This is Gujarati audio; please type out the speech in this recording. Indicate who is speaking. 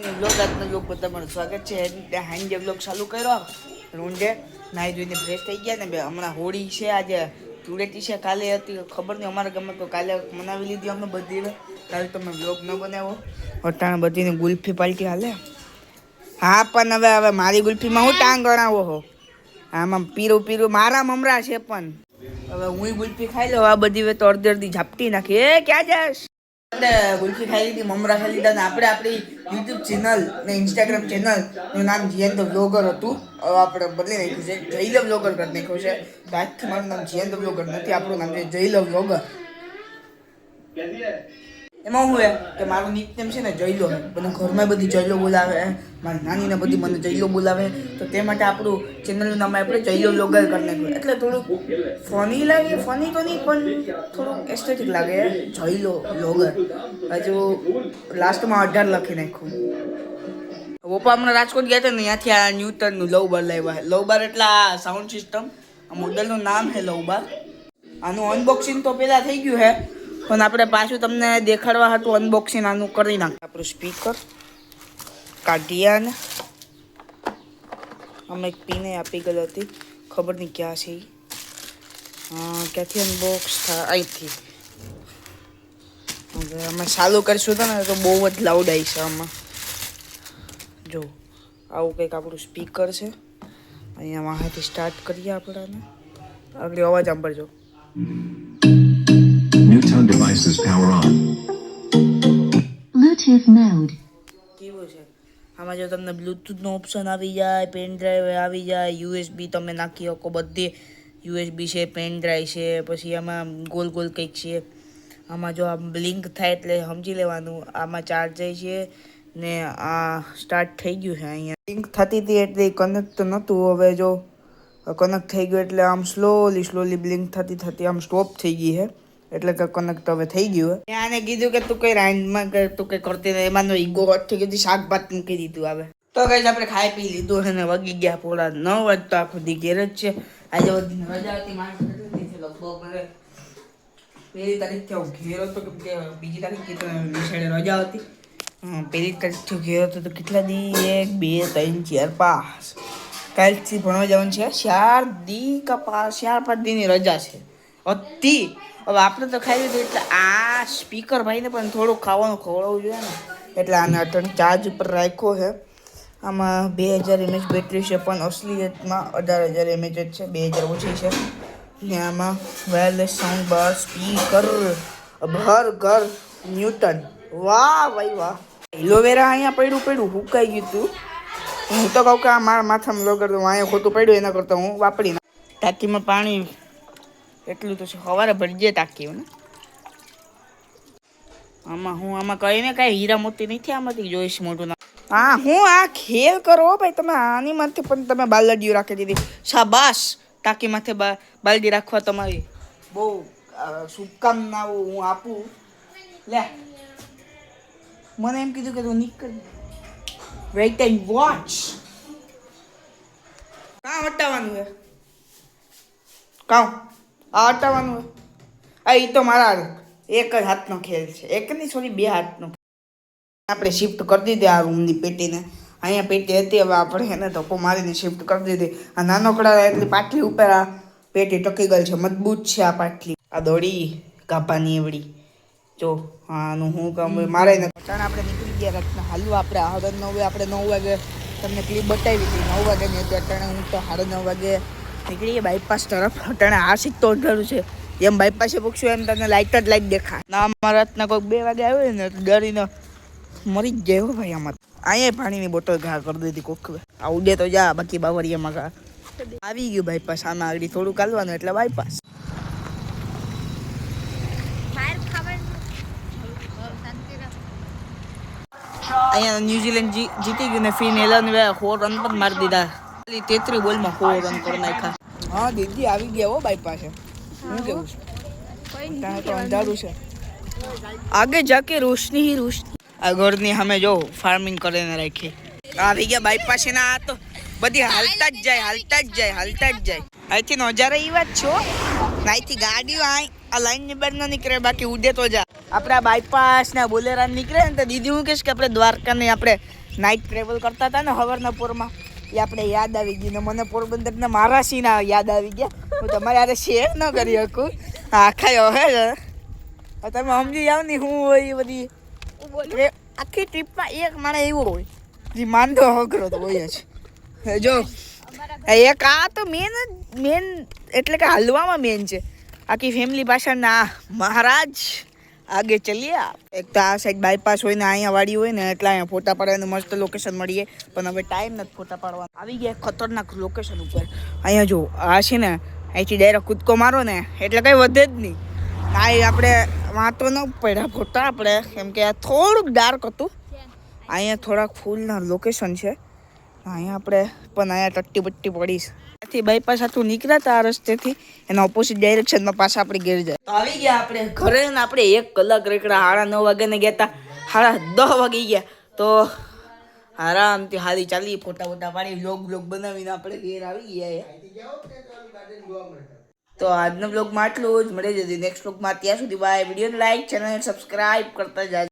Speaker 1: વ્લોગ આજનો વ્લોગ પર તમારું સ્વાગત છે. હાંજે વ્લોગ ચાલુ કર્યો ઊંડે નાહી ધોઈને ફ્રેશ થઈ ગયા ને બે હમણાં હોળી છે, આજે ધૂળેટી છે, કાલે હતી ખબર નહીં અમારા ગામમાં તો કાલે મનાવી લીધી અમે બધી. કાલે તમે વ્લોગ ન બનાવો અટાણે બધીને ગુલ્ફી પાલટી હાલે. હા પણ હવે મારી ગુલ્ફીમાં હું ટાંગ ગણાવો હો, આમાં પીરું પીરું મારા મમરા છે પણ હવે હું ગુલ્ફી ખાઈ લઉં. આ બધી તો અડધી ઝાપટી નાખી. એ ક્યાં જાશ? ગુલ્ફી ખાઈ લીધી, મમરા ખાઈ લીધા ને આપણે આપણી યુટ્યુબ ચેનલ ને ઇન્સ્ટાગ્રામ ચેનલનું નામ જીએન ધ વ્લોગર હતું. આપણે બદલી નાખ્યું છે, જય ધ વ્લોગર કરી નાખ્યું છે. આજથી મારું નામ જીએન ધ વ્લોગર નથી, આપણું નામ છે જય ધ વ્લોગર. એમાં હું કે મારું નિકનેમ છે ને જયલો છે, બધા ઘરમાં બધી જયલો બોલાવે, મારી નાનીને બધી મને જયલો બોલાવે, તો તે માટે આપણું ચેનલનું નામ આપણે જયલો વ્લોગર કરી નાખ્યું. એટલે થોડુંક ફની લાગે, ફની તો નહીં પણ થોડુંક એસ્થેટિક લાગે જયલો વ્લોગર. હજુ લાસ્ટમાં 18 લખી નાખ્યું. પપ્પા હમણાં રાજકોટ ગયા હતા ને, ત્યાંથી આ ન્યૂટનનું લવ બાર લાવ્યા. લવ બાર એટલે આ સાઉન્ડ સિસ્ટમ, આ મોડલનું નામ છે લવ બાર. આનું અનબોક્સિંગ તો પહેલાં થઈ ગયું છે, પણ આપણે પાછું તમને દેખાડવા હતું અનબોક્સિંગ આનું કરી નાખ. આપણું સ્પીકર કાઢ્યા ને અમે એક પીને આપી ગઈ હતી, ખબર નહીં ક્યાં છે. ક્યાંથી અનબોક્સ થાય? અહીંથી. હવે અમે ચાલુ કરીશું તો ને તો બહુ જ લાઉડ આવી છે આમાં. જો આવું કંઈક આપણું સ્પીકર છે. અહીંયા વાંથી સ્ટાર્ટ કરીએ આપણાને. આગળ અવાજ સાંભળજો.
Speaker 2: Newton devices power on.
Speaker 3: Bluetooth mode.
Speaker 1: કેવું છે આમાં? જો તમને બ્લૂટૂથનો ઓપ્શન આવી જાય, પેન ડ્રાઈવ આવી જાય, યુએસબી તમે નાખી શકો, બધી યુએસબી છે, પેન ડ્રાઈવ છે, પછી આમાં ગોલ ગોલ કંઈક છે. આમાં જો આમ બ્લિંક થાય એટલે સમજી લેવાનું આમાં ચાર્જર છે ને આ સ્ટાર્ટ થઈ ગયું છે. અહીંયા બ્લિંક થતી હતી એટલે કનેક્ટ નહોતું, હવે જો કનેક્ટ થઈ ગયું એટલે આમ સ્લોલી બ્લિંક થતી આમ સ્ટોપ થઈ ગઈ છે, એટલે કે કનેક્ટ હવે થઈ ગયું. આને કીધું કે તું કઈ રાઈન્ડમાં તું કઈ કરતી નહીં, એમાંનો ઈગો થઈ ગયો, શાકભાત મૂકી દીધું. હવે તો કઈ આપણે ખાઈ પી લીધું છે ને વાગી ગયા પોળા 9 વાગે. તો આખો દી ઘેર જ છે. આજે બધી રજા હતી, માણસ લગભગ પહેલી તારીખથી હું ઘેર હતો, કેમ કે બીજી તારીખથી તો નિશાળે રજા હતી. પહેલી તારીખથી ઘેર હતો તો કેટલા દી? 1 2 3 4 5 કાલથી ભણવા જવાનું છે. 4 દી કા 4-5 દીની રજા છે હતી. હવે આપણે તો ખાઈ લીધું એટલે આ સ્પીકર ભાઈને પણ થોડું ખાવાનું ખવડાવવું જોઈએ ને, એટલે આને અટણ ચાર્જ ઉપર રાખ્યો છે. આમાં 2000 mAh બેટરી છે, પણ અસલિયતમાં 18000 mAh જ છે, 2000 ઓછી છે. ને આમાં વાયરલેસ સાઉન્ડ બાર, સ્પીકર, ઘર ન્યૂટન. વાહ ભાઈ વાહ. એલોવેરા અહીંયા પડ્યું હુકાઈ ગયું હતું. હું તો કહું કે આ મારા માથામાં લગાડ દઉં, અહીંયા ખોટું પડ્યું એના કરતાં હું વાપરી ના. ટાંકીમાં પાણી એટલું તો છે, સવારે ભરી જાય ટાંકી ને. આમાં કહીને કાંઈ હીરા મોતી નથી આમાંથી જોઈશ મોટું ના. હા હું આ ખેલ કરો ભાઈ તમે. આની માથે પણ તમે બાલડીઓ રાખી દીધી. શાબાશ. ટાંકી માથે બાલડી રાખવા તમારી બહુ શુભકામનાઓ હું આપું. લે મને એમ કીધું કે તું નીકળ. Weight and watch. કાં હટાવવાનું છે? કાં આ હટાવવાનું હોય? આ એ તો મારા એક જ હાથનો ખેલ છે, એક નહીં સોરી 2 હાથનો. આપણે શિફ્ટ કરી દીધી આ રૂમની પેટીને. અહીંયા પેટી હતી, હવે આપણે એને ધક્કો મારીને શિફ્ટ કરી દીધી. આ નાનકડા એટલી પાટલી ઉપર આ પેટી ટકી ગઈ છે, મજબૂત છે આ પાટલી. આ દોડી ગાભાની એવડી જો. આનું હું કામ મારે ને અચાનક આપણે નીકળી ગયા રાતના હાલવા. આપણે 9:30 આપણે 9 વાગે તમને ક્લિપ બતાવી હતી, 9 વાગ્યાની હતી. અટાણે હું તો 9:30 વાગે નીકળી ગયા બાયપાસ તરફ. અટાણે આશિક તો અઢારું છે, એમ બાયપાસે પૂછશું એમ તમને લાઇટ જ લાઈટ દેખાય ના. અમારા રાતના કોઈક 2 વાગે આવ્યો ને તો ડરીને મરી જ જાય હો ભાઈ. આમાં અહીંયા પાણીની બોટલ ઘા કરી દીધી કોક. આ ઉડે તો જા, બાકી બાવરિયામાં ઘા આવી ગયું બાયપાસ. આમાં આગળ થોડું કાલવાનું એટલે બાયપાસ. અહીંયા ન્યુઝીલેન્ડ જીતી ગયું ને ફિન 4 રન પણ મારી દીધા. 33 બોલમાં 4 રન કરી નાખ્યા. હા દીદી આવી ગયા હો બાયપાસે. હું કેવું છું તો અંધારું છે, આગે જાકે રોશની ही रोशनी. આ ઘરની સામે જો ફાર્મિંગ કરીને રાખી. આવી ગયા બાયપાસ ને. આ તો બધી હાલતા જ જાય. અહીંથી નજારા એ વાત છો. અહીંથી ગાડીઓ આ લાઈન ની બહાર ન નીકળે, બાકી ઉડે તો જા. આપણે આ બાયપાસ ને બોલેરા નીકળે ને તો દીદી હું કહીશ કે આપણે દ્વારકા ને આપણે નાઇટ ટ્રેવલ કરતા હતા ને હવારના પોરમાં એ આપણે યાદ આવી ગયું ને મને પોરબંદરના મારા સીન યાદ આવી ગયા હું તમારે યારે શેર ન કરી શકું આખા હે તમે સમજી જાઓ ને શું હોય એ બધી આખી ટ્રીપમાં એક માણસ એવો હોય જે માંડો હકરો તો હોય જ જો એક આ તો મેન એટલે કે હલવામાં મેન છે આખી ફેમિલી પાછળના મહારાજ આગે ચલીએ એક તો આ સાઈડ બાયપાસ હોય ને અહીંયા વાડી હોય ને એટલે અહીંયા ફોટા પાડવાનું મસ્ત લોકેશન મળીએ પણ હવે ટાઈમ નથી ફોટા પાડવાનો આવી ગયા ખતરનાક લોકેશન ઉપર અહીંયા જો આ છે ને અહીંથી ડાયરેક્ટ કૂદકો મારો ને એટલે કંઈ વધે જ નહીં આ આપણે વાંતો ન પડ્યા ફોટા આપણે કેમ કે આ થોડુંક ડાર્ક હતું અહીંયા થોડાક ફૂલના લોકેશન છે અહીંયા આપણે પણ અહીંયા ટટ્ટી બટ્ટી પડીશ ત્યાંથી બાયપાસ આટલું નીકળ્યા હતા આ રસ્તેથી એના ઓપોઝિટ ડાયરેક્શનમાં પાછા આપણે ઘેર જાય તો આવી ગયા આપણે ઘરે ને આપણે 1 કલાક રેકડા 9:30 વાગ્યાને ગયા હતા 10:30 વાગી ગયા તો આરામથી હાલી ચાલી ફોટા ફોટા પાડી બ્લોગ બનાવીને આપણે ઘેર આવી ગયા તો આજનો બ્લોગમાં આટલું જ મળે જલ્દી નેક્સ્ટ બ્લોગમાં ત્યાં સુધી બાય વિડીયોને લાઈક ચેનલ સબસ્ક્રાઈબ કરતા જાય